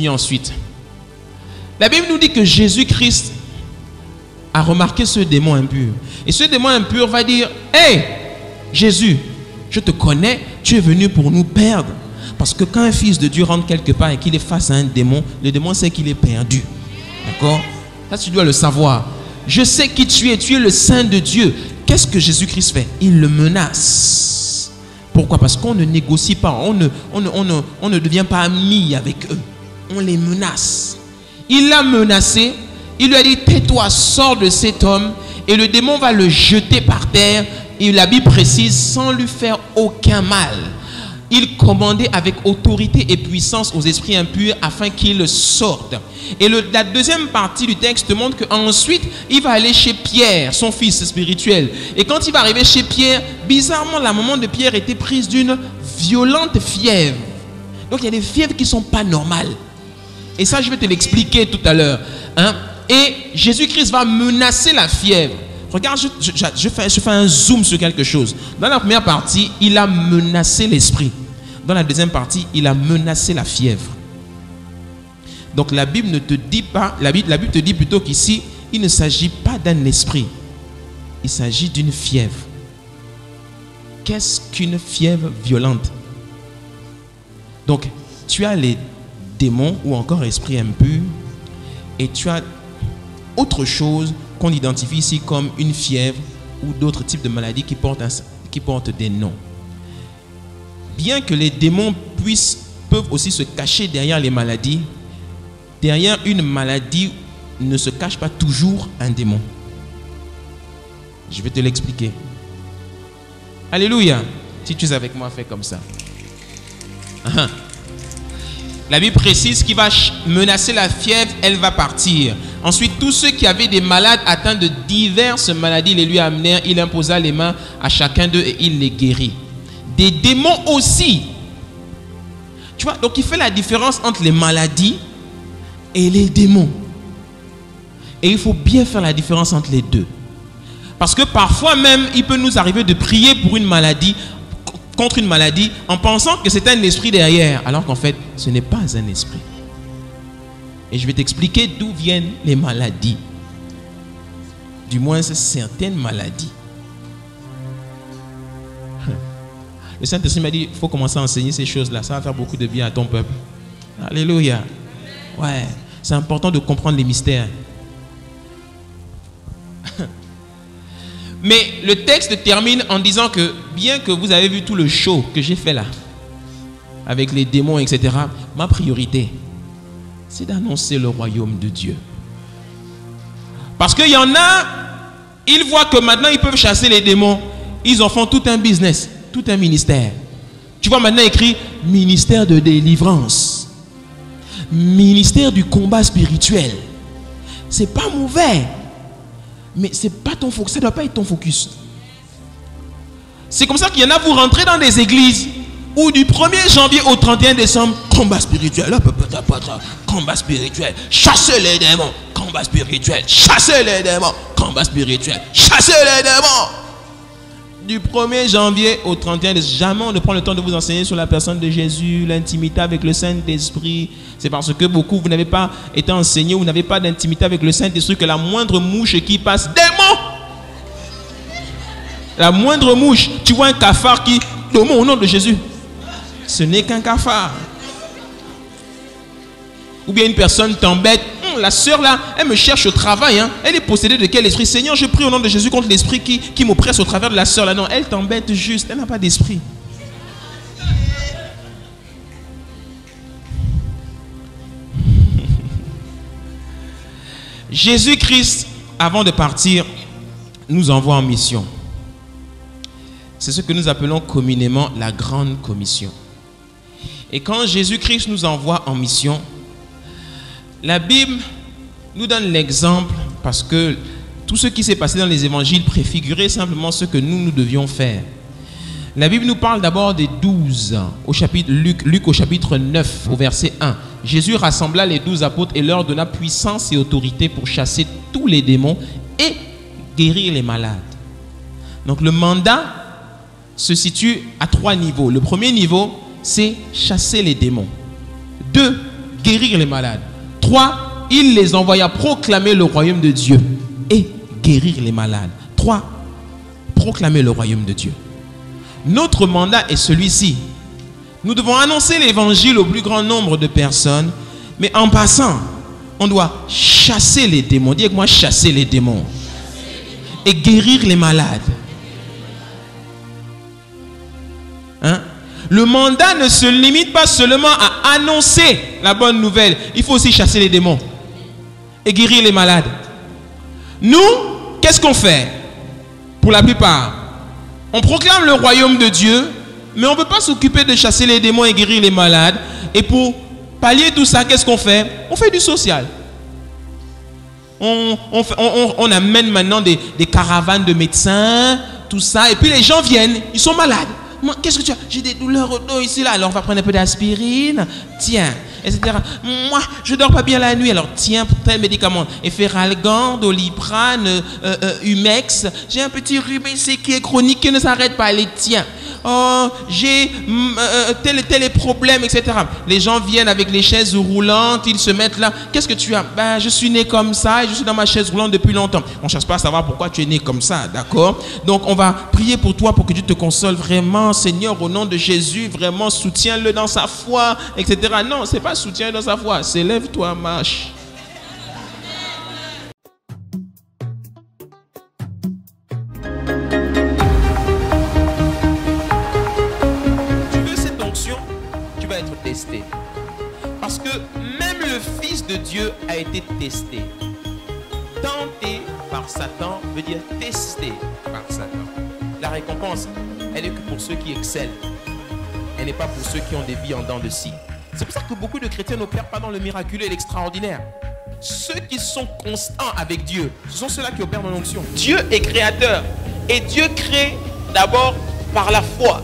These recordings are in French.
continue ensuite. La Bible nous dit que Jésus-Christ a remarqué ce démon impur. Et ce démon impur va dire, « Hey, Jésus, je te connais, tu es venu pour nous perdre. » Parce que quand un fils de Dieu rentre quelque part et qu'il est face à un démon, le démon sait qu'il est perdu. D'accord? Ça, tu dois le savoir. Je sais qui tu es le Saint de Dieu. Qu'est-ce que Jésus-Christ fait? Il le menace. Pourquoi? Parce qu'on ne négocie pas, on ne devient pas ami avec eux. On les menace. Il l'a menacé, il lui a dit, tais-toi, sors de cet homme, et le démon va le jeter par terre, et la Bible précise, sans lui faire aucun mal. Il commandait avec autorité et puissance aux esprits impurs afin qu'ils sortent. Et la deuxième partie du texte montre qu'ensuite, il va aller chez Pierre, son fils spirituel. Et quand il va arriver chez Pierre, bizarrement, la maman de Pierre était prise d'une violente fièvre. Donc, il y a des fièvres qui ne sont pas normales. Et ça, je vais te l'expliquer tout à l'heure. Hein? Et Jésus-Christ va menacer la fièvre. Regarde, je fais un zoom sur quelque chose. Dans la première partie, il a menacé l'esprit. Dans la deuxième partie, il a menacé la fièvre. Donc la Bible ne te dit pas, la Bible te dit plutôt qu'ici, il ne s'agit pas d'un esprit. Il s'agit d'une fièvre. Qu'est-ce qu'une fièvre violente? Donc, tu as les démons ou encore esprits impurs et tu as autre chose qu'on identifie ici comme une fièvre ou d'autres types de maladies qui portent des noms. Bien que les démons peuvent aussi se cacher derrière les maladies, derrière une maladie ne se cache pas toujours un démon. Je vais te l'expliquer. Alléluia. Si tu es avec moi, fais comme ça. La Bible précise qu'il va menacer la fièvre, elle va partir. Ensuite, tous ceux qui avaient des malades atteints de diverses maladies les lui amenèrent. Il imposa les mains à chacun d'eux et il les guérit. Des démons aussi. Tu vois, donc il fait la différence entre les maladies et les démons. Et il faut bien faire la différence entre les deux. Parce que parfois même, il peut nous arriver de prier pour une maladie, contre une maladie, en pensant que c'est un esprit derrière, alors qu'en fait, ce n'est pas un esprit. Et je vais t'expliquer d'où viennent les maladies. Du moins, certaines maladies. Le Saint-Esprit m'a dit, il faut commencer à enseigner ces choses-là. Ça va faire beaucoup de bien à ton peuple. Alléluia. Ouais, c'est important de comprendre les mystères. Mais le texte termine en disant que, bien que vous avez vu tout le show que j'ai fait là, avec les démons, etc., ma priorité, c'est d'annoncer le royaume de Dieu. Parce qu'il y en a, ils voient que maintenant ils peuvent chasser les démons. Ils en font tout un business, tout un ministère. Tu vois maintenant écrit ministère de délivrance, ministère du combat spirituel. C'est pas mauvais. Mais c'est pas ton focus, ça ne doit pas être ton focus. C'est comme ça qu'il y en a, vous rentrez dans des églises où du 1er janvier au 31 décembre, combat spirituel, combat spirituel, chassez les démons, combat spirituel, chassez les démons, combat spirituel, chassez les démons. Du 1er janvier au 31 décembre, jamais on ne prend le temps de vous enseigner sur la personne de Jésus, l'intimité avec le Saint-Esprit. C'est parce que beaucoup, vous n'avez pas été enseigné, vous n'avez pas d'intimité avec le Saint-Esprit que la moindre mouche qui passe, démon! La moindre mouche, tu vois un cafard qui, démon au nom de Jésus. Ce n'est qu'un cafard. Ou bien une personne t'embête. La sœur là, elle me cherche au travail. Hein. Elle est possédée de quel esprit? Seigneur, je prie au nom de Jésus contre l'esprit qui m'oppresse au travers de la sœur là. Non, elle t'embête juste. Elle n'a pas d'esprit. Jésus-Christ, avant de partir, nous envoie en mission. C'est ce que nous appelons communément la grande commission. Et quand Jésus-Christ nous envoie en mission, la Bible nous donne l'exemple parce que tout ce qui s'est passé dans les évangiles préfigurait simplement ce que nous devions faire. La Bible nous parle d'abord des 12 au chapitre Luc au chapitre 9 au verset 1. Jésus rassembla les 12 apôtres et leur donna puissance et autorité pour chasser tous les démons et guérir les malades. Donc le mandat se situe à 3 niveaux. Le premier niveau, c'est chasser les démons. 2, guérir les malades. 3, il les envoya proclamer le royaume de Dieu et guérir les malades. 3, proclamer le royaume de Dieu. Notre mandat est celui-ci. Nous devons annoncer l'évangile au plus grand nombre de personnes, mais en passant, on doit chasser les démons. Dis avec moi, chasser les démons. Et guérir les malades. Hein? Le mandat ne se limite pas seulement à annoncer la bonne nouvelle. Il faut aussi chasser les démons et guérir les malades. Nous, qu'est-ce qu'on fait? Pour la plupart, on proclame le royaume de Dieu, mais on ne veut pas s'occuper de chasser les démons et guérir les malades. Et pour pallier tout ça, qu'est-ce qu'on fait? On fait du social. On amène maintenant des caravanes de médecins, tout ça, et puis les gens viennent, ils sont malades. Qu'est-ce que tu as? J'ai des douleurs au dos ici, là. Alors on va prendre un peu d'aspirine. Tiens, etc. Moi, je dors pas bien la nuit. Alors tiens, tel médicament. Efferalgan, Doliprane, Humex. J'ai un petit rhume ici qui est chronique, qui ne s'arrête pas. Allez, tiens. Oh, j'ai tel problème, etc. Les gens viennent avec les chaises roulantes, ils se mettent là. Qu'est-ce que tu as? Ben, je suis né comme ça et je suis dans ma chaise roulante depuis longtemps. On ne cherche pas à savoir pourquoi tu es né comme ça, d'accord? Donc, on va prier pour toi pour que Dieu te console vraiment, Seigneur, au nom de Jésus, vraiment, soutiens-le dans sa foi, etc. Non, ce n'est pas soutien dans sa foi, c'est lève-toi, marche. Parce que même le Fils de Dieu a été testé. Tenté par Satan veut dire testé par Satan. La récompense, elle est que pour ceux qui excellent. Elle n'est pas pour ceux qui ont des vies en dents de scie. C'est pour ça que beaucoup de chrétiens n'opèrent pas dans le miraculeux et l'extraordinaire. Ceux qui sont constants avec Dieu, ce sont ceux-là qui opèrent dans l'onction. Dieu est créateur. Et Dieu crée d'abord par la foi.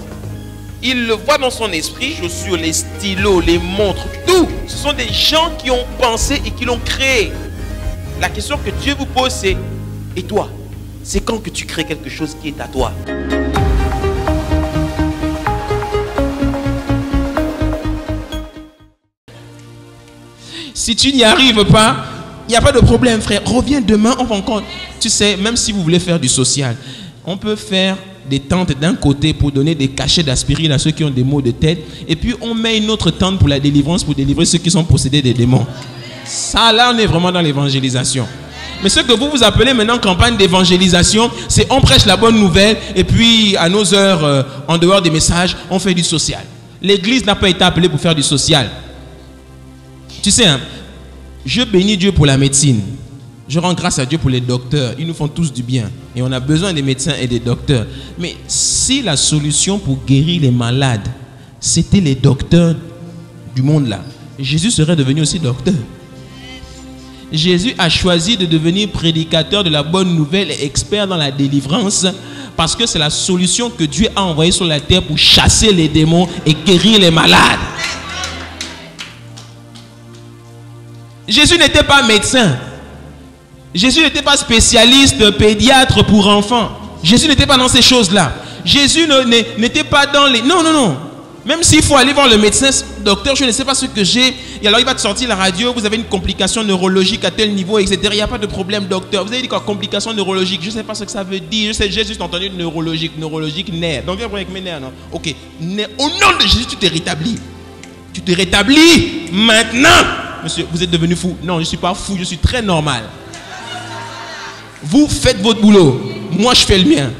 Il le voit dans son esprit, les chaussures, les stylos, les montres, tout. Ce sont des gens qui ont pensé et qui l'ont créé. La question que Dieu vous pose, c'est: et toi? C'est quand que tu crées quelque chose qui est à toi? Si tu n'y arrives pas, il n'y a pas de problème, frère. Reviens demain, on va encore. Tu sais, même si vous voulez faire du social, on peut faire des tentes d'un côté pour donner des cachets d'aspirine à ceux qui ont des maux de tête, et puis on met une autre tente pour la délivrance, pour délivrer ceux qui sont possédés des démons. Ça, là, on est vraiment dans l'évangélisation. Mais ce que vous appelez maintenant campagne d'évangélisation, c'est on prêche la bonne nouvelle, et puis à nos heures, en dehors des messages, on fait du social. L'église n'a pas été appelée pour faire du social. Tu sais, hein, je bénis Dieu pour la médecine. Je rends grâce à Dieu pour les docteurs. Ils nous font tous du bien. Et on a besoin des médecins et des docteurs. Mais si la solution pour guérir les malades, c'était les docteurs du monde là, Jésus serait devenu aussi docteur. Jésus a choisi de devenir prédicateur de la bonne nouvelle et expert dans la délivrance, parce que c'est la solution que Dieu a envoyée sur la terre pour chasser les démons et guérir les malades. Jésus n'était pas médecin. Jésus n'était pas spécialiste, pédiatre pour enfants. Jésus n'était pas dans ces choses-là. Jésus n'était pas dans les... Non, non, non. Même s'il faut aller voir le médecin, docteur, je ne sais pas ce que j'ai. Et alors il va te sortir la radio, vous avez une complication neurologique à tel niveau, etc. Il n'y a pas de problème, docteur. Vous avez dit quoi, complication neurologique? Je ne sais pas ce que ça veut dire. Je sais, j'ai juste entendu neurologique, nerf. Donc viens voir avec mes nerfs, non? Ok. Au nom de Jésus, tu t'es rétabli. Tu te rétablis maintenant. Monsieur, vous êtes devenu fou. Non, je ne suis pas fou, je suis très normal. Vous faites votre boulot. Moi, je fais le mien.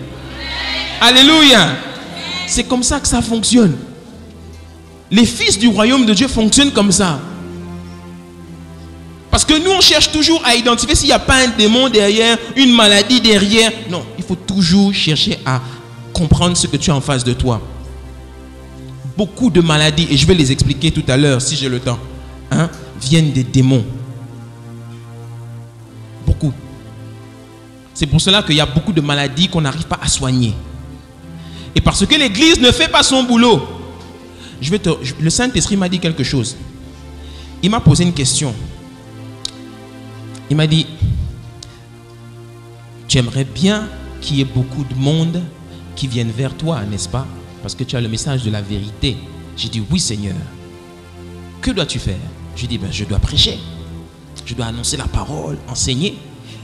Alléluia. C'est comme ça que ça fonctionne. Les fils du royaume de Dieu fonctionnent comme ça. Parce que nous, on cherche toujours à identifier s'il n'y a pas un démon derrière, une maladie derrière. Non, il faut toujours chercher à comprendre ce que tu as en face de toi. Beaucoup de maladies, et je vais les expliquer tout à l'heure si j'ai le temps, hein, viennent des démons. Beaucoup. C'est pour cela qu'il y a beaucoup de maladies qu'on n'arrive pas à soigner. Et parce que l'Église ne fait pas son boulot. Le Saint-Esprit m'a dit quelque chose. Il m'a posé une question. Il m'a dit: tu aimerais bien qu'il y ait beaucoup de monde qui vienne vers toi, n'est-ce pas? Parce que tu as le message de la vérité. J'ai dit: oui, Seigneur. Que dois-tu faire? Je dis, ben, je dois prêcher. Je dois annoncer la parole, enseigner.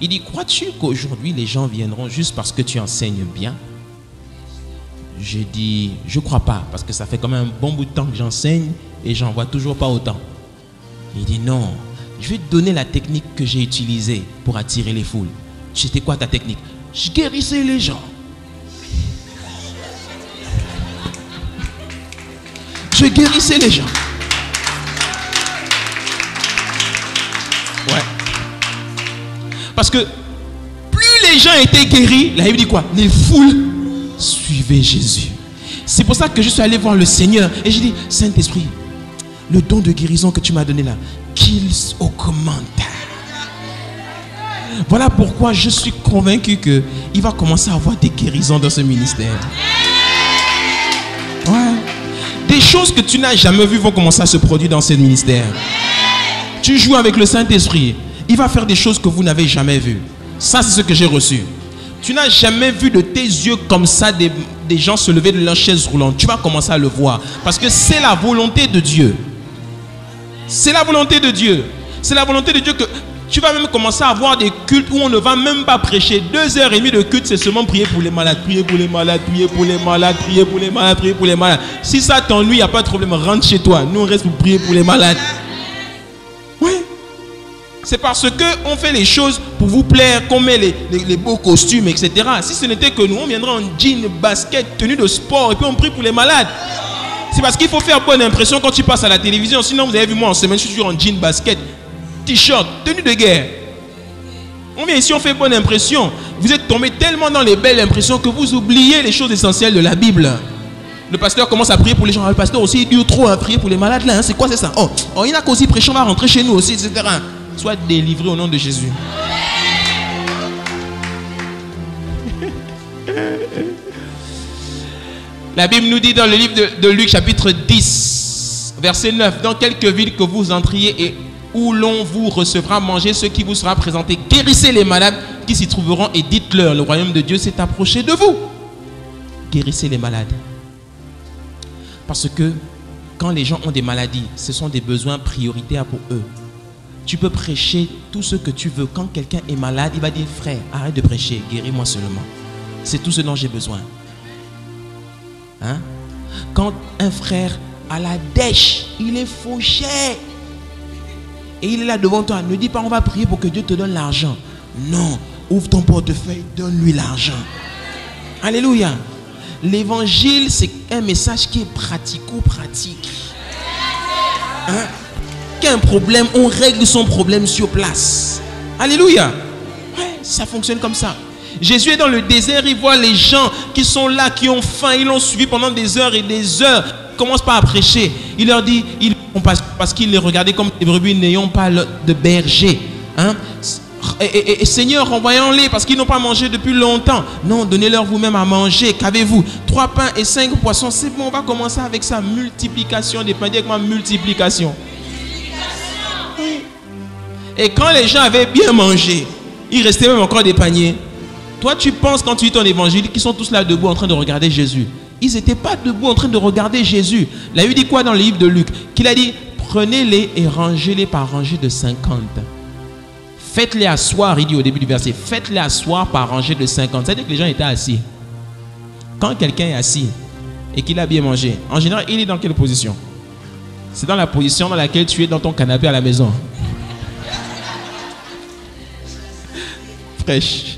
Il dit, crois-tu qu'aujourd'hui les gens viendront juste parce que tu enseignes bien? J'ai dit, je ne crois pas, parce que ça fait quand même un bon bout de temps que j'enseigne et j'en vois toujours pas autant. Il dit, non, je vais te donner la technique que j'ai utilisée pour attirer les foules. C'était quoi ta technique? Je guérissais les gens. Je guérissais les gens. Ouais. Parce que plus les gens étaient guéris, la Bible dit quoi? Les foules suivaient Jésus. C'est pour ça que je suis allé voir le Seigneur et j'ai dit, Saint-Esprit, le don de guérison que tu m'as donné là, qu'il augmente. Voilà pourquoi je suis convaincu qu'il va commencer à avoir des guérisons dans ce ministère. Ouais. Des choses que tu n'as jamais vues vont commencer à se produire dans ce ministère. Tu joues avec le Saint-Esprit. Il va faire des choses que vous n'avez jamais vues. Ça, c'est ce que j'ai reçu. Tu n'as jamais vu de tes yeux comme ça des gens se lever de leur chaise roulante. Tu vas commencer à le voir. Parce que c'est la volonté de Dieu. C'est la volonté de Dieu. C'est la volonté de Dieu que tu vas même commencer à avoir des cultes où on ne va même pas prêcher. 2h30 de culte, c'est seulement prier pour les malades, prier pour les malades, prier pour les malades, prier pour les malades, prier pour les malades. Si ça t'ennuie, il n'y a pas de problème, rentre chez toi. Nous, on reste pour prier pour les malades. Oui. C'est parce qu'on fait les choses pour vous plaire, qu'on met les beaux costumes, etc. Si ce n'était que nous, on viendrait en jean, basket, tenue de sport, et puis on prie pour les malades. C'est parce qu'il faut faire bonne impression quand tu passes à la télévision. Sinon, vous avez vu moi en semaine, je suis toujours en jean, basket, t-shirt, tenue de guerre. On vient ici, on fait bonne impression. Vous êtes tombé tellement dans les belles impressions que vous oubliez les choses essentielles de la Bible. Le pasteur commence à prier pour les gens. Le pasteur aussi, il dit trop à prier pour les malades là. Hein. C'est quoi, c'est ça? Oh, il n'a qu'aussi prêché, on va rentrer chez nous aussi, etc. Sois délivré au nom de Jésus. La Bible nous dit dans le livre de Luc chapitre 10, verset 9, dans quelques villes que vous entriez et où l'on vous recevra, manger ce qui vous sera présenté, guérissez les malades qui s'y trouveront et dites-leur, le royaume de Dieu s'est approché de vous. Guérissez les malades. Parce que quand les gens ont des maladies, ce sont des besoins prioritaires pour eux. Tu peux prêcher tout ce que tu veux. Quand quelqu'un est malade, il va dire, frère, arrête de prêcher, guéris-moi seulement. C'est tout ce dont j'ai besoin. Hein? Quand un frère a la dèche, il est fauché. Et il est là devant toi. Ne dis pas on va prier pour que Dieu te donne l'argent. Non, ouvre ton portefeuille, donne-lui l'argent. Alléluia. L'évangile, c'est un message qui est pratico-pratique. Hein? Qu'il y a un problème, on règle son problème sur place. Alléluia. Ouais, ça fonctionne comme ça. Jésus est dans le désert, il voit les gens qui sont là, qui ont faim, ils l'ont suivi pendant des heures et des heures. Il commence pas à prêcher. Il leur dit, parce qu'il les regardait comme des brebis n'ayant pas de berger. Hein? Et Seigneur, envoyons-les parce qu'ils n'ont pas mangé depuis longtemps. Non, donnez-leur vous-même à manger. Qu'avez-vous? 3 pains et 5 poissons. C'est bon, on va commencer avec ça. Multiplication des pains. Dis avec moi, multiplication. Et quand les gens avaient bien mangé, il restait même encore des paniers. Toi, tu penses quand tu lis ton évangile qu'ils sont tous là debout en train de regarder Jésus. Ils n'étaient pas debout en train de regarder Jésus. La Bible dit quoi dans le livre de Luc? Qu'il a dit, prenez-les et rangez-les par rangée de 50. Faites-les asseoir, il dit au début du verset, faites-les asseoir par rangée de 50. C'est-à-dire que les gens étaient assis. Quand quelqu'un est assis et qu'il a bien mangé, en général, il est dans quelle position? C'est dans la position dans laquelle tu es dans ton canapé à la maison. Fraîche.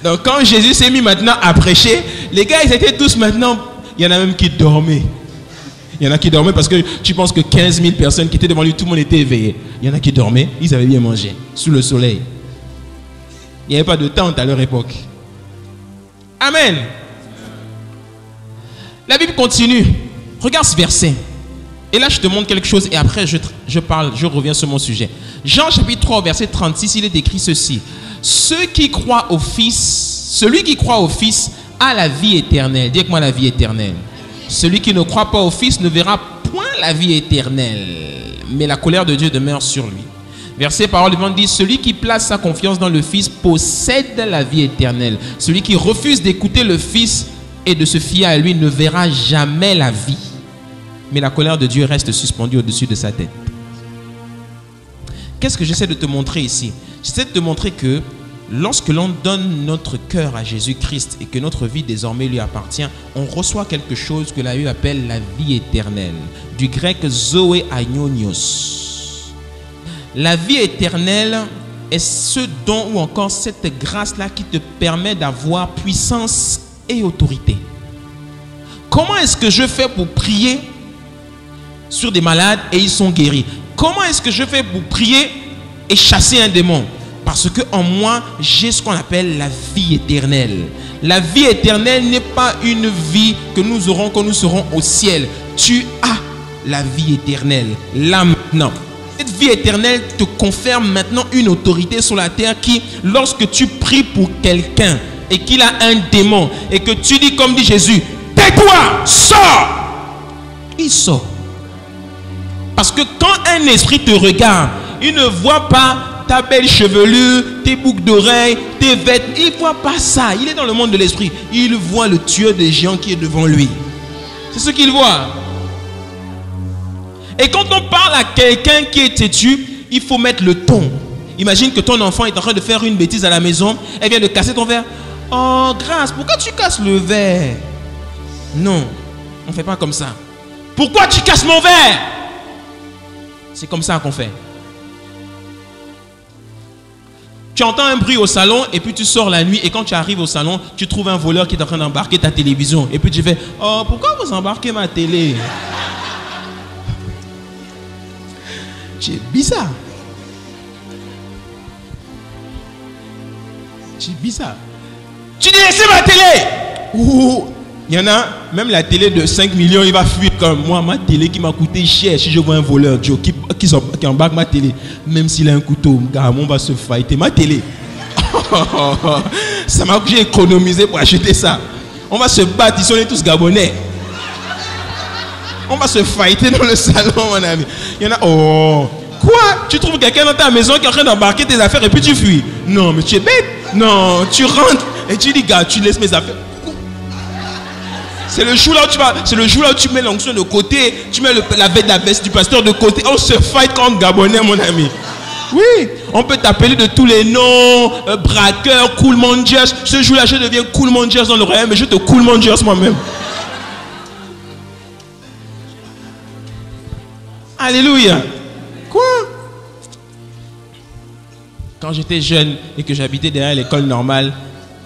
Donc quand Jésus s'est mis maintenant à prêcher, les gars, ils étaient tous maintenant, il y en a même qui dormaient. Il y en a qui dormaient parce que tu penses que 15 000 personnes qui étaient devant lui, tout le monde était éveillé. Il y en a qui dormaient, ils avaient bien mangé, sous le soleil. Il n'y avait pas de tente à leur époque. Amen. La Bible continue. Regarde ce verset. Et là, je te montre quelque chose et après, je reviens sur mon sujet. Jean chapitre 3, verset 36, il est écrit ceci. Celui qui croit au Fils a la vie éternelle. Dis avec moi la vie éternelle. Celui qui ne croit pas au Fils ne verra point la vie éternelle, mais la colère de Dieu demeure sur lui. Verset parole du dit, celui qui place sa confiance dans le Fils possède la vie éternelle. Celui qui refuse d'écouter le Fils et de se fier à lui ne verra jamais la vie, mais la colère de Dieu reste suspendue au-dessus de sa tête. Qu'est-ce que j'essaie de te montrer ici? J'essaie de te montrer que lorsque l'on donne notre cœur à Jésus-Christ et que notre vie désormais lui appartient, on reçoit quelque chose que la Bible appelle la vie éternelle. Du grec zoé aionios. La vie éternelle est ce don ou encore cette grâce-là qui te permet d'avoir puissance et autorité. Comment est-ce que je fais pour prier sur des malades et ils sont guéris? Comment est-ce que je fais pour prier et chasser un démon? Parce que en moi, j'ai ce qu'on appelle la vie éternelle. La vie éternelle n'est pas une vie que nous aurons quand nous serons au ciel. Tu as la vie éternelle, là maintenant. Cette vie éternelle te confère maintenant une autorité sur la terre qui, lorsque tu pries pour quelqu'un et qu'il a un démon et que tu dis comme dit Jésus, tais-toi, sors, il sort. Parce que quand un esprit te regarde, il ne voit pas ta belle chevelure, tes boucles d'oreilles, tes vêtements. Il ne voit pas ça. Il est dans le monde de l'esprit. Il voit le tueur des géants qui est devant lui. C'est ce qu'il voit. Et quand on parle à quelqu'un qui est têtu, il faut mettre le ton. Imagine que ton enfant est en train de faire une bêtise à la maison. Elle vient de casser ton verre. Oh, Grâce, pourquoi tu casses le verre? Non, on ne fait pas comme ça. Pourquoi tu casses mon verre? C'est comme ça qu'on fait. Tu entends un bruit au salon et puis tu sors la nuit et quand tu arrives au salon, tu trouves un voleur qui est en train d'embarquer ta télévision. Et puis tu fais, oh, pourquoi vous embarquez ma télé? C'est bizarre. C'est bizarre. Tu dis, laissez ma télé. Ouh. Il y en a, même la télé de 5 millions, il va fuir comme moi. Ma télé qui m'a coûté cher. Si je vois un voleur Joe, qui embarque ma télé, même s'il a un couteau, on va se fighter. Ma télé. Ça m'a j'ai économisé pour acheter ça. On va se battre, ici on est tous gabonais. On va se fighter dans le salon, mon ami. Il y en a, oh, quoi? Tu trouves quelqu'un dans ta maison qui est en train d'embarquer tes affaires et puis tu fuis? Non, mais tu es bête. Non, tu rentres et tu dis, gars, tu laisses mes affaires. C'est le jour là où tu vas, c'est le jour là où tu mets l'onction de côté, tu mets la veste du pasteur de côté. On se fight comme Gabonais, mon ami. Oui, on peut t'appeler de tous les noms, braqueur, cool mangers. Ce jour-là, je deviens cool mangers dans le royaume, mais je te cool mangers moi-même. Alléluia. Quoi? Quand j'étais jeune et que j'habitais derrière l'école normale,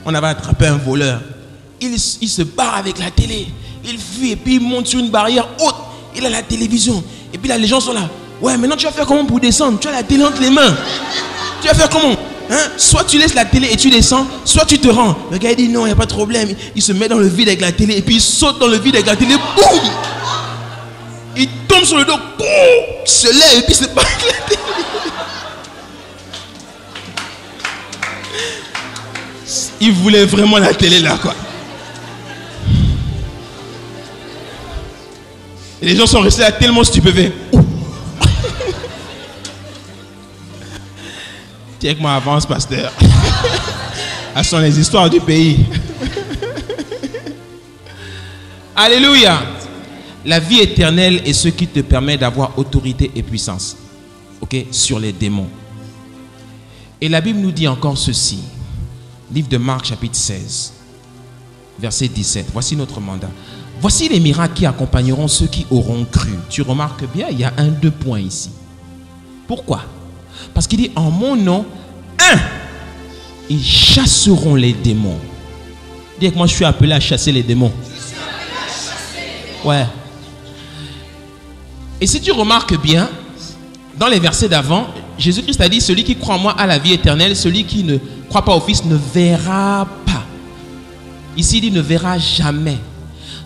on avait attrapé un voleur. Il se barre avec la télé. Il fuit et puis il monte sur une barrière haute. Il a la télévision. Et puis là, les gens sont là. Ouais, maintenant tu vas faire comment pour descendre? Tu as la télé entre les mains. Tu vas faire comment? Hein? Soit tu laisses la télé et tu descends, soit tu te rends. Le gars il dit non, il n'y a pas de problème. Il se met dans le vide avec la télé et puis il saute dans le vide avec la télé. Boum! Il tombe sur le dos. Boum! Il se lève et puis il se bat avec la télé. Il voulait vraiment la télé là, quoi. Et les gens sont restés là tellement stupéfaits. Tiens que moi avance, pasteur. Ce sont les histoires du pays. Alléluia. La vie éternelle est ce qui te permet d'avoir autorité et puissance, ok, sur les démons. Et la Bible nous dit encore ceci. Livre de Marc chapitre 16, verset 17. Voici notre mandat. Voici les miracles qui accompagneront ceux qui auront cru. Tu remarques bien, il y a deux points ici. Pourquoi? Parce qu'il dit en mon nom, ils chasseront les démons. Dis que moi je suis appelé à chasser les démons. Ouais. Et si tu remarques bien, dans les versets d'avant, Jésus-Christ a dit, celui qui croit en moi a la vie éternelle, celui qui ne croit pas au Fils ne verra pas. Ici, il dit ne verra jamais.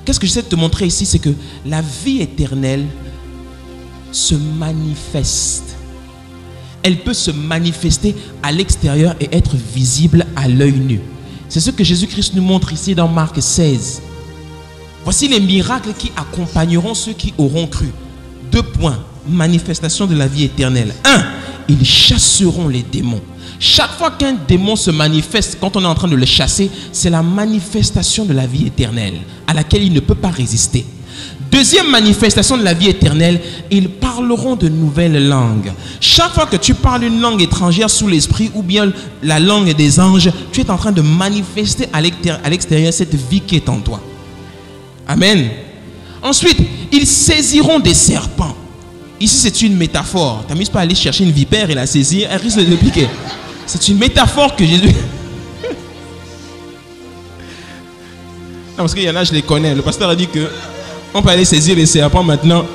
Qu'est-ce que j'essaie de te montrer ici? C'est que la vie éternelle se manifeste. Elle peut se manifester à l'extérieur et être visible à l'œil nu. C'est ce que Jésus-Christ nous montre ici dans Marc 16. Voici les miracles qui accompagneront ceux qui auront cru. 2 points. Manifestation de la vie éternelle. 1. Ils chasseront les démons. Chaque fois qu'un démon se manifeste, quand on est en train de le chasser, c'est la manifestation de la vie éternelle à laquelle il ne peut pas résister. Deuxième manifestation de la vie éternelle, ils parleront de nouvelles langues. Chaque fois que tu parles une langue étrangère sous l'esprit ou bien la langue des anges, tu es en train de manifester à l'extérieur cette vie qui est en toi. Amen. Ensuite, ils saisiront des serpents. Ici, c'est une métaphore. T'amuses pas à aller chercher une vipère et la saisir, elle risque de le piquer. C'est une métaphore que Jésus... Non, parce qu'il y en a, je les connais. Le pasteur a dit que on peut aller saisir les serpents maintenant.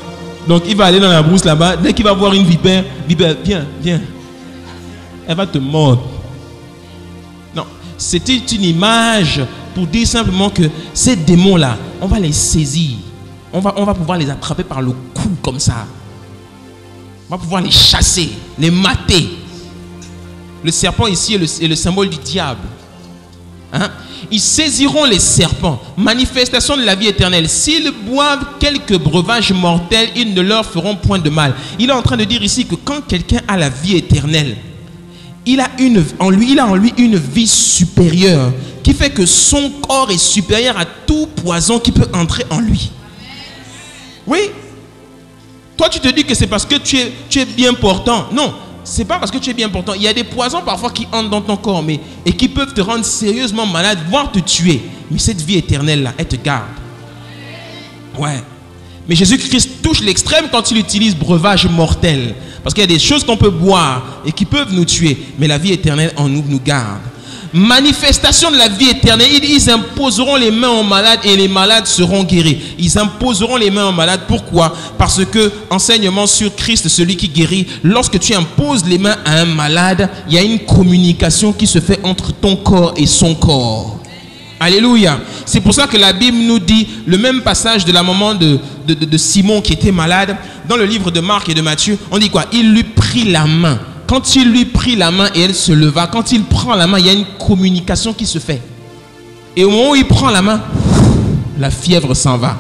Donc, il va aller dans la brousse là-bas. Dès qu'il va voir une vipère, vipère, viens, viens. Elle va te mordre. Non, c'était une image pour dire simplement que ces démons-là, on va les saisir. On va pouvoir les attraper par le cou comme ça. On va pouvoir les chasser, les mater. Le serpent ici est le symbole du diable. Hein? Ils saisiront les serpents. Manifestation de la vie éternelle. S'ils boivent quelques breuvages mortels, ils ne leur feront point de mal. Il est en train de dire ici que quand quelqu'un a la vie éternelle, il a en lui une vie supérieure qui fait que son corps est supérieur à tout poison qui peut entrer en lui. Oui. Toi, tu te dis que c'est parce que tu es bien portant. Non. C'est pas parce que tu es bien portant. Il y a des poisons parfois qui entrent dans ton corps et qui peuvent te rendre sérieusement malade, voire te tuer. Mais cette vie éternelle-là, elle te garde. Ouais. Mais Jésus-Christ touche l'extrême quand il utilise breuvage mortel. Parce qu'il y a des choses qu'on peut boire et qui peuvent nous tuer. Mais la vie éternelle en nous garde. Manifestation de la vie éternelle, ils imposeront les mains aux malades et les malades seront guéris. Ils imposeront les mains aux malades. Pourquoi? Parce que enseignement sur Christ, celui qui guérit, lorsque tu imposes les mains à un malade, il y a une communication qui se fait entre ton corps et son corps. Alléluia. C'est pour ça que la Bible nous dit le même passage de la maman de Simon qui était malade. Dans le livre de Marc et de Matthieu, on dit quoi? Il lui prit la main. Quand il lui prit la main et elle se leva, quand il prend la main, il y a une communication qui se fait. Et au moment où il prend la main, la fièvre s'en va.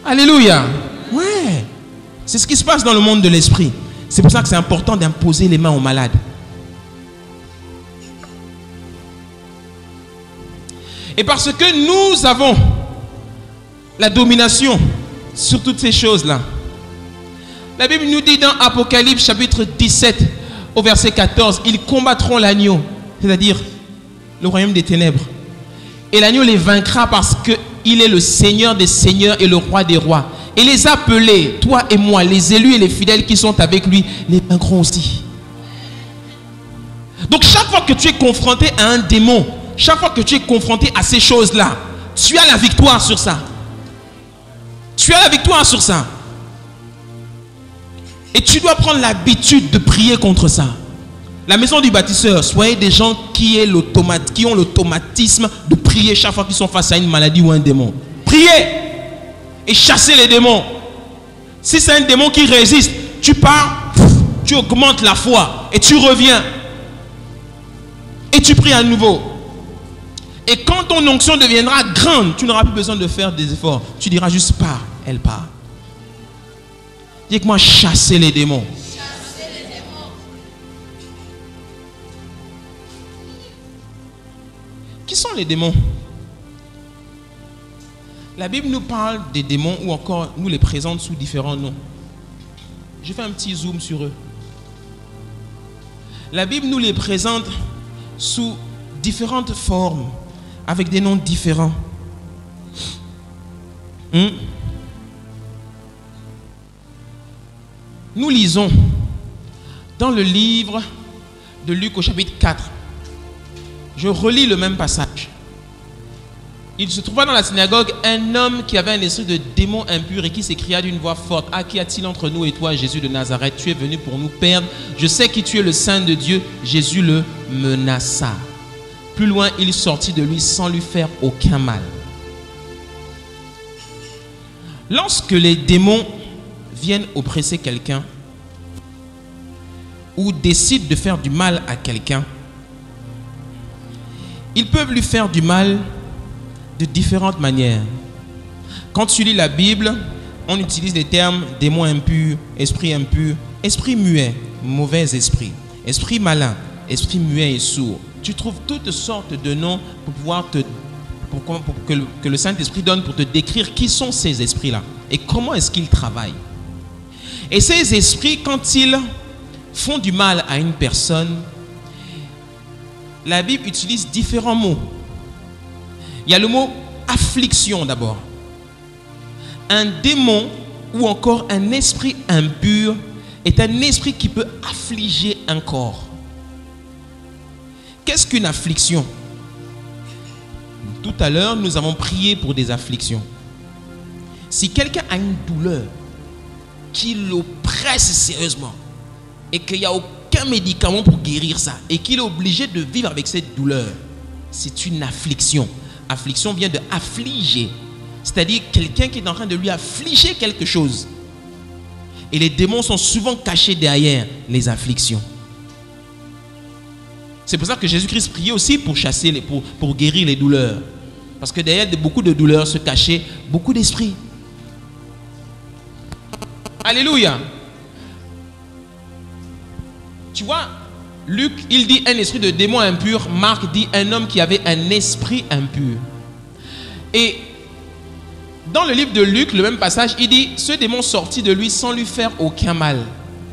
Alléluia. Ouais. C'est ce qui se passe dans le monde de l'esprit. C'est pour ça que c'est important d'imposer les mains aux malades. Et parce que nous avons la domination sur toutes ces choses-là, la Bible nous dit dans Apocalypse chapitre 17 au verset 14, ils combattront l'agneau, c'est-à-dire le royaume des ténèbres. Et l'agneau les vaincra parce qu'il est le Seigneur des seigneurs et le roi des rois. Et les appelés, toi et moi, les élus et les fidèles qui sont avec lui, les vaincront aussi. Donc chaque fois que tu es confronté à un démon, chaque fois que tu es confronté à ces choses-là, tu as la victoire sur ça. Tu as la victoire sur ça. Et tu dois prendre l'habitude de prier contre ça. La maison du bâtisseur, soyez des gens qui ont l'automatisme de prier chaque fois qu'ils sont face à une maladie ou un démon. Priez et chassez les démons. Si c'est un démon qui résiste, tu pars, tu augmentes la foi et tu reviens. Et tu pries à nouveau. Et quand ton onction deviendra grande, tu n'auras plus besoin de faire des efforts. Tu diras juste pars, elle part. Dis-moi, chasser les démons. Chasser les démons. Qui sont les démons? La Bible nous parle des démons ou encore nous les présente sous différents noms. Je fais un petit zoom sur eux. La Bible nous les présente sous différentes formes, avec des noms différents. Nous lisons dans le livre de Luc au chapitre 4. Je relis le même passage. Il se trouva dans la synagogue un homme qui avait un esprit de démon impur et qui s'écria d'une voix forte: Ah, qu'y a-t-il entre nous et toi, Jésus de Nazareth? Tu es venu pour nous perdre. Je sais que tu es le Saint de Dieu. Jésus le menaça. Plus loin, il sortit de lui sans lui faire aucun mal. Lorsque les démons viennent oppresser quelqu'un ou décident de faire du mal à quelqu'un, ils peuvent lui faire du mal de différentes manières. Quand tu lis la Bible, on utilise les termes démon impur, esprit muet, mauvais esprit malin, esprit muet et sourd. Tu trouves toutes sortes de noms pour pouvoir te que le Saint-Esprit donne pour te décrire qui sont ces esprits-là et comment est-ce qu'ils travaillent. Et ces esprits, quand ils font du mal à une personne, la Bible utilise différents mots. Il y a le mot affliction d'abord. Un démon ou encore un esprit impur est un esprit qui peut affliger un corps. Qu'est-ce qu'une affliction? Tout à l'heure, nous avons prié pour des afflictions. Si quelqu'un a une douleur qui l'oppresse sérieusement et qu'il n'y a aucun médicament pour guérir ça et qu'il est obligé de vivre avec cette douleur, c'est une affliction. Affliction vient de affliger, c'est-à-dire quelqu'un qui est en train de lui affliger quelque chose. Et les démons sont souvent cachés derrière les afflictions. C'est pour ça que Jésus-Christ priait aussi pour chasser, pour guérir les douleurs. Parce que derrière beaucoup de douleurs se cachaient beaucoup d'esprits. Alléluia. Tu vois, Luc, il dit un esprit de démon impur. Marc dit un homme qui avait un esprit impur. Et dans le livre de Luc, le même passage, il dit, ce démon sortit de lui sans lui faire aucun mal.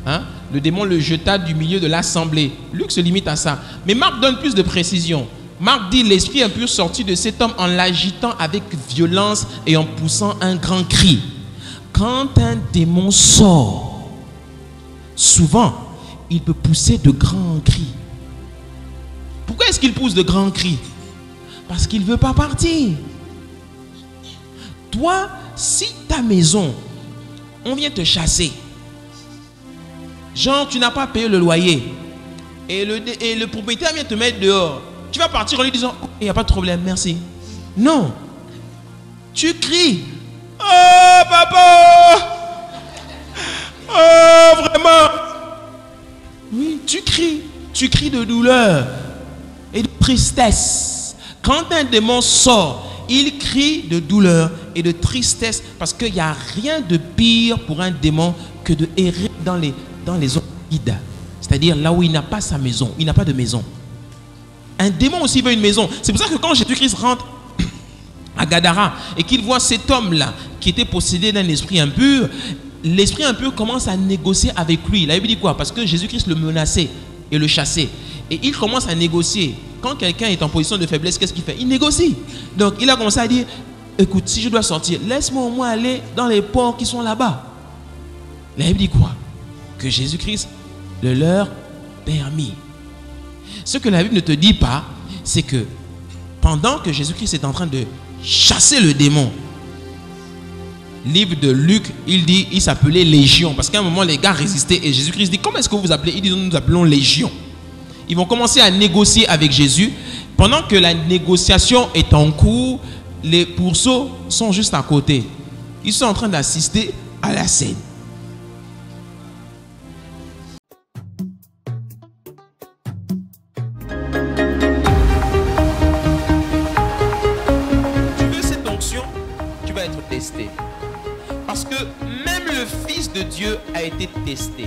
Hein? Le démon le jeta du milieu de l'assemblée. Luc se limite à ça. Mais Marc donne plus de précision. Marc dit, l'esprit impur sortit de cet homme en l'agitant avec violence et en poussant un grand cri. Quand un démon sort, souvent, il peut pousser de grands cris. Pourquoi est-ce qu'il pousse de grands cris? Parce qu'il ne veut pas partir. Toi, si ta maison, on vient te chasser, genre tu n'as pas payé le loyer et le propriétaire vient te mettre dehors, tu vas partir en lui disant, il n'y a pas de problème, merci. Non. Tu cries. Oh papa! Oh vraiment! Oui, tu cries de douleur et de tristesse. Quand un démon sort, il crie de douleur et de tristesse parce qu'il n'y a rien de pire pour un démon que de errer dans les zones vides. C'est-à-dire là où il n'a pas sa maison, il n'a pas de maison. Un démon aussi veut une maison. C'est pour ça que quand Jésus-Christ rentre à Gadara et qu'il voit cet homme-là qui était possédé d'un esprit impur, l'esprit impur commence à négocier avec lui. La Bible dit quoi? Parce que Jésus-Christ le menaçait et le chassait. Et il commence à négocier. Quand quelqu'un est en position de faiblesse, qu'est-ce qu'il fait? Il négocie. Donc il a commencé à dire, écoute, si je dois sortir, laisse-moi au moins aller dans les ports qui sont là-bas. La Bible dit quoi? Que Jésus-Christ le leur permit. Ce que la Bible ne te dit pas, c'est que pendant que Jésus-Christ est en train de chasser le démon, livre de Luc, il dit, il s'appelait Légion. Parce qu'à un moment, les gars résistaient et Jésus-Christ dit, comment est-ce que vous appelez? Ils disent, nous nous appelons Légion. Ils vont commencer à négocier avec Jésus. Pendant que la négociation est en cours, les pourceaux sont juste à côté. Ils sont en train d'assister à la scène. Tu veux cette onction? Tu vas être testé. Parce que même le Fils de Dieu a été testé.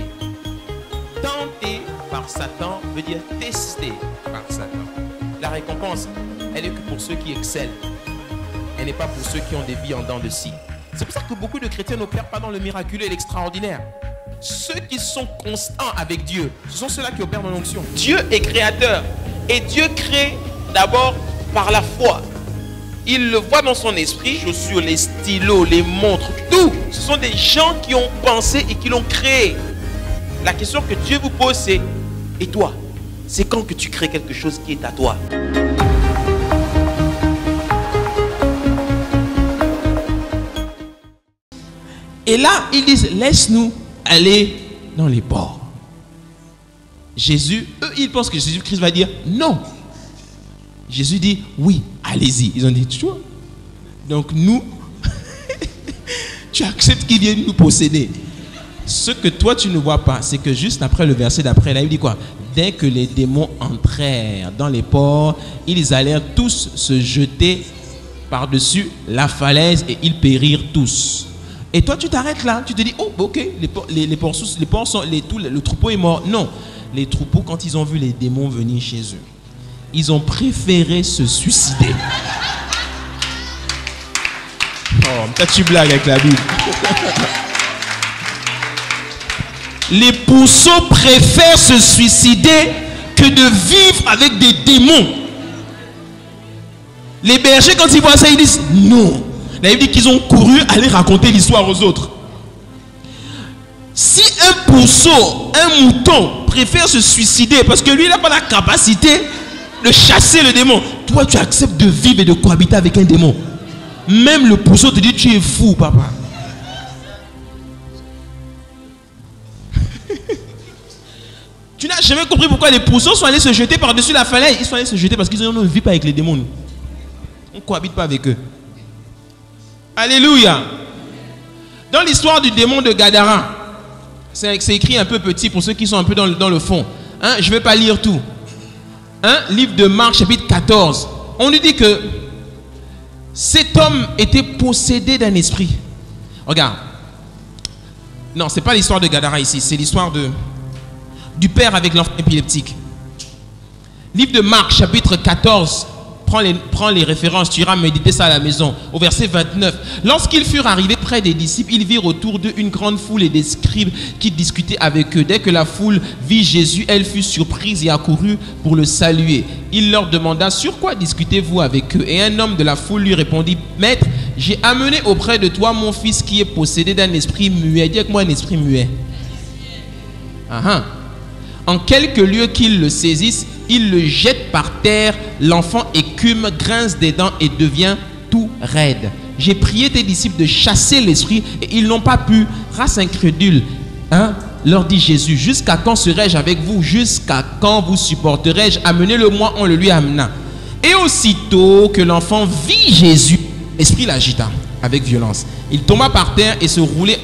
Tenté par Satan veut dire testé par Satan. La récompense, elle est que pour ceux qui excellent. Elle n'est pas pour ceux qui ont des vies en dents de scie. C'est pour ça que beaucoup de chrétiens n'opèrent pas dans le miraculeux et l'extraordinaire. Ceux qui sont constants avec Dieu, ce sont ceux-là qui opèrent dans l'onction. Dieu est créateur. Et Dieu crée d'abord par la foi. Il le voit dans son esprit, les chaussures, les stylos, les montres, tout. Ce sont des gens qui ont pensé et qui l'ont créé. La question que Dieu vous pose, c'est, et toi? C'est quand que tu crées quelque chose qui est à toi? Et là, ils disent, laisse-nous aller dans les ports. Jésus, eux, ils pensent que Jésus-Christ va dire non. Jésus dit, oui, allez-y. Ils ont dit, tu vois. Donc nous, tu acceptes qu'ils viennent nous posséder. Ce que toi, tu ne vois pas, c'est que juste après le verset d'après, là, il dit quoi? Dès que les démons entrèrent dans les ports, ils allèrent tous se jeter par-dessus la falaise et ils périrent tous. Et toi, tu t'arrêtes là. Tu te dis, oh, ok, les porcs sont, le troupeau est mort. Non, les troupeaux, quand ils ont vu les démons venir chez eux, ils ont préféré se suicider. Oh, peut-être tu blagues avec la Bible. Les puceaux préfèrent se suicider que de vivre avec des démons. Les bergers, quand ils voient ça, ils disent non. La Bible dit qu'ils ont couru aller raconter l'histoire aux autres. Si un puceau, un mouton préfère se suicider parce que lui, il n'a pas la capacité de chasser le démon, toi, tu acceptes de vivre et de cohabiter avec un démon. Même le puceau te dit tu es fou, papa. Tu n'as jamais compris pourquoi les puceaux sont allés se jeter par-dessus la falaise. Ils sont allés se jeter parce qu'ils ne vivent pas avec les démons. Nous. On ne cohabite pas avec eux. Alléluia. Dans l'histoire du démon de Gadara, c'est écrit un peu petit pour ceux qui sont un peu dans le fond. Hein, je ne vais pas lire tout. Hein, livre de Marc, chapitre 14. On nous dit que cet homme était possédé d'un esprit. Regarde. Non, ce n'est pas l'histoire de Gadara ici. C'est l'histoire du père avec l'enfant épileptique. Livre de Marc, chapitre 14. Prends les références, tu iras méditer ça à la maison. Au verset 29. Lorsqu'ils furent arrivés près des disciples, ils virent autour d'eux une grande foule et des scribes qui discutaient avec eux. Dès que la foule vit Jésus, elle fut surprise et accourut pour le saluer. Il leur demanda, sur quoi discutez-vous avec eux? Et un homme de la foule lui répondit, Maître, j'ai amené auprès de toi mon fils qui est possédé d'un esprit muet. Dis avec moi un esprit muet. En quelques lieux qu'il le saisisse, il le jette par terre, l'enfant écume, grince des dents et devient tout raide. J'ai prié tes disciples de chasser l'esprit et ils n'ont pas pu. Race incrédule, leur dit Jésus, jusqu'à quand serai-je avec vous? Jusqu'à quand vous supporterai-je? Amenez-le-moi, on le lui amena. Et aussitôt que l'enfant vit Jésus, l'esprit l'agita avec violence. Il tomba par terre et se roulait.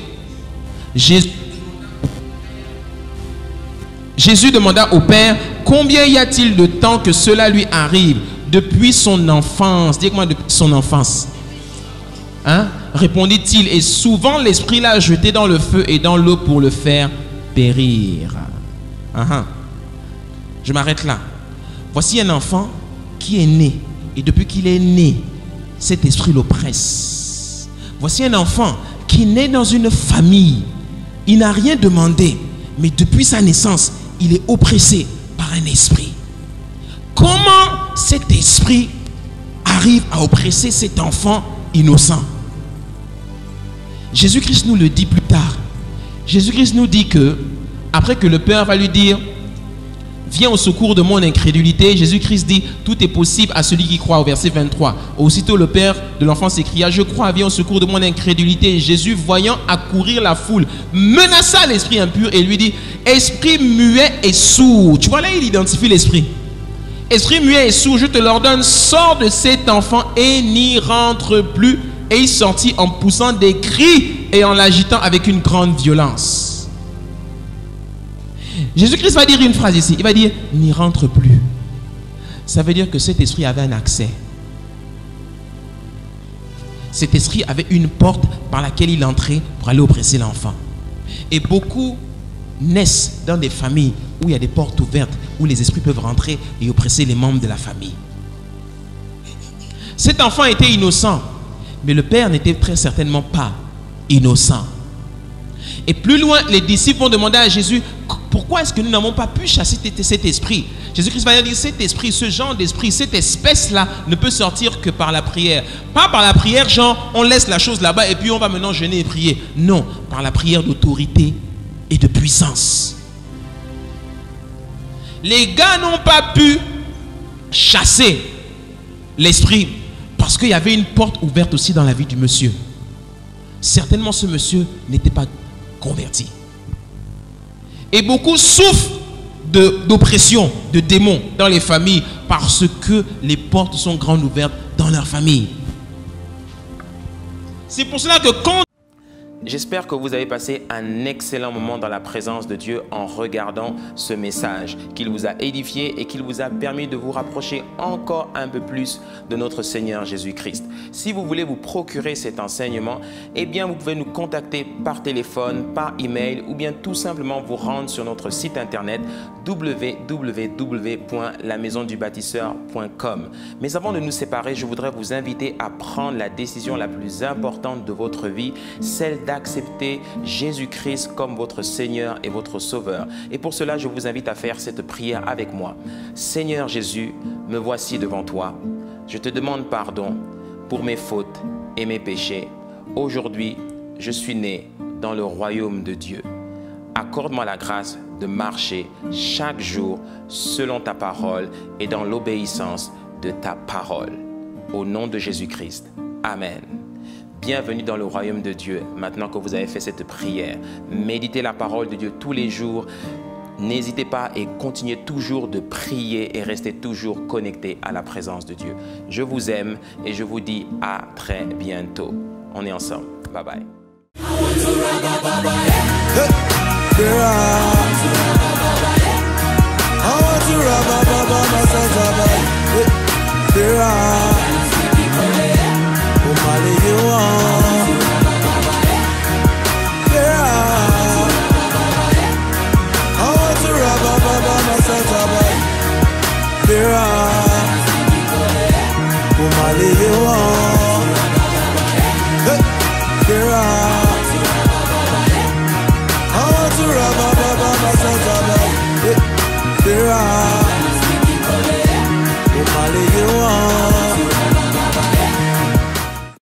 Jésus demanda au Père, combien y a-t-il de temps que cela lui arrive? Depuis son enfance. Dites-moi depuis son enfance. Répondit-il, et souvent l'esprit l'a jeté dans le feu et dans l'eau pour le faire périr. Je m'arrête là. Voici un enfant qui est né. Et depuis qu'il est né, cet esprit l'oppresse. Voici un enfant qui est né dans une famille. Il n'a rien demandé. Mais depuis sa naissance, il est oppressé par un esprit. Comment cet esprit arrive à oppresser cet enfant innocent? Jésus-Christ nous le dit plus tard. Jésus-Christ nous dit que, après que le Père va lui dire, viens au secours de mon incrédulité, Jésus-Christ dit, tout est possible à celui qui croit, au verset 23. Aussitôt le père de l'enfant s'écria, je crois, viens au secours de mon incrédulité. Et Jésus, voyant accourir la foule, menaça l'esprit impur et lui dit, esprit muet et sourd. Tu vois là, il identifie l'esprit. Esprit muet et sourd, je te l'ordonne, sors de cet enfant et n'y rentre plus. Et il sortit en poussant des cris et en l'agitant avec une grande violence. Jésus-Christ va dire une phrase ici. Il va dire, n'y rentre plus. Ça veut dire que cet esprit avait un accès. Cet esprit avait une porte par laquelle il entrait pour aller oppresser l'enfant. Et beaucoup naissent dans des familles où il y a des portes ouvertes, où les esprits peuvent rentrer et oppresser les membres de la famille. Cet enfant était innocent, mais le père n'était très certainement pas innocent. Et plus loin, les disciples vont demander à Jésus, pourquoi est-ce que nous n'avons pas pu chasser cet esprit? Jésus-Christ va dire, cet esprit, ce genre d'esprit, cette espèce-là ne peut sortir que par la prière. Pas par la prière, genre, on laisse la chose là-bas et puis on va maintenant jeûner et prier. Non, par la prière d'autorité et de puissance. Les gars n'ont pas pu chasser l'esprit parce qu'il y avait une porte ouverte aussi dans la vie du monsieur. Certainement, ce monsieur n'était pas converti. Et beaucoup souffrent d'oppression, de démons dans les familles parce que les portes sont grandes ouvertes dans leur famille. C'est pour cela que quand... J'espère que vous avez passé un excellent moment dans la présence de Dieu en regardant ce message, qu'il vous a édifié et qu'il vous a permis de vous rapprocher encore un peu plus de notre Seigneur Jésus-Christ. Si vous voulez vous procurer cet enseignement, eh bien vous pouvez nous contacter par téléphone, par email ou bien tout simplement vous rendre sur notre site internet www.lamaisondubâtisseur.com. Mais avant de nous séparer, je voudrais vous inviter à prendre la décision la plus importante de votre vie, celle d'accepter Jésus-Christ comme votre Seigneur et votre Sauveur. Et pour cela, je vous invite à faire cette prière avec moi. Seigneur Jésus, me voici devant toi. Je te demande pardon pour mes fautes et mes péchés. Aujourd'hui, je suis né dans le royaume de Dieu. Accorde-moi la grâce de marcher chaque jour selon ta parole et dans l'obéissance de ta parole. Au nom de Jésus-Christ. Amen. Bienvenue dans le royaume de Dieu. Maintenant que vous avez fait cette prière, méditez la parole de Dieu tous les jours. N'hésitez pas et continuez toujours de prier et restez toujours connectés à la présence de Dieu. Je vous aime et je vous dis à très bientôt. On est ensemble. Bye bye. There are